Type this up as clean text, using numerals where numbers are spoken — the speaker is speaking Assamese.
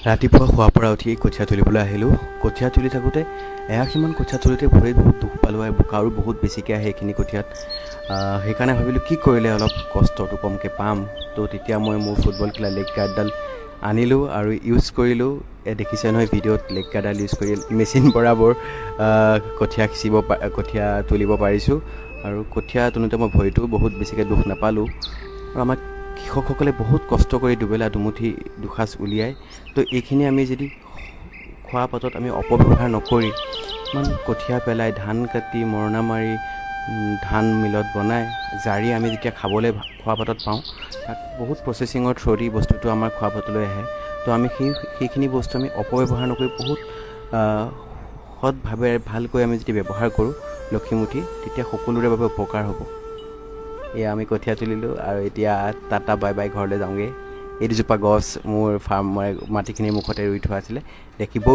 ৰাতিপুৱা শোৱাৰ পৰা উঠি কঠীয়া তুলিবলৈ আহিলোঁ। কঠীয়া তুলি থাকোঁতে এআশীমান কঠীয়া তুলোতে ভৰিত বহুত দুখ পালোঁ আৰু বোকাও বহুত বেছিকৈ আহে এইখিনি কঠীয়াত। সেইকাৰণে ভাবিলোঁ কি কৰিলে অলপ কষ্টটো কমকৈ পাম। তো তেতিয়া মই মোৰ ফুটবল খেলা লেগ গাৰ্ডডাল আনিলোঁ আৰু ইউজ কৰিলোঁ। দেখিছে নহয় ভিডিঅ'ত লেগ গাৰ্ডডাল ইউজ কৰি মেচিন বৰাবৰ কঠীয়া তুলিব পাৰিছোঁ। আৰু কঠীয়া তোলোতে মই ভৰিটো বহুত বেছিকৈ দুখ নাপালোঁ। আৰু আমাক কৃষকসকলে বহুত কষ্ট কৰি দুবেলা দুমুঠি দুসাঁজ উলিয়ায়। তো এইখিনি আমি যদি খোৱা পাতত আমি অপব্যৱহাৰ নকৰি ইমান কঠীয়া পেলাই ধান কাটি মৰণা মাৰি ধান মিলত বনাই জাৰি আমি যেতিয়া খাবলৈ খোৱা পাতত পাওঁ, তাত বহুত প্ৰচেছিঙৰ থ্ৰুদি বস্তুটো আমাৰ খোৱা পাতলৈ আহে। তো আমি সেইখিনি বস্তু আমি অপব্যৱহাৰ নকৰি বহুত সৎভাৱে ভালকৈ আমি যদি ব্যৱহাৰ কৰোঁ লক্ষীমুঠি, তেতিয়া সকলোৰে বাবে উপকাৰ হ'ব। এয়া আমি কঠীয়া তুলিলোঁ আৰু এতিয়া টাটা বাই বাই ঘৰলৈ যাওঁগৈ। এই দুজোপা গছ মোৰ মাটিখিনিৰ মুখতে ৰুই থোৱা আছিলে, দেখিবও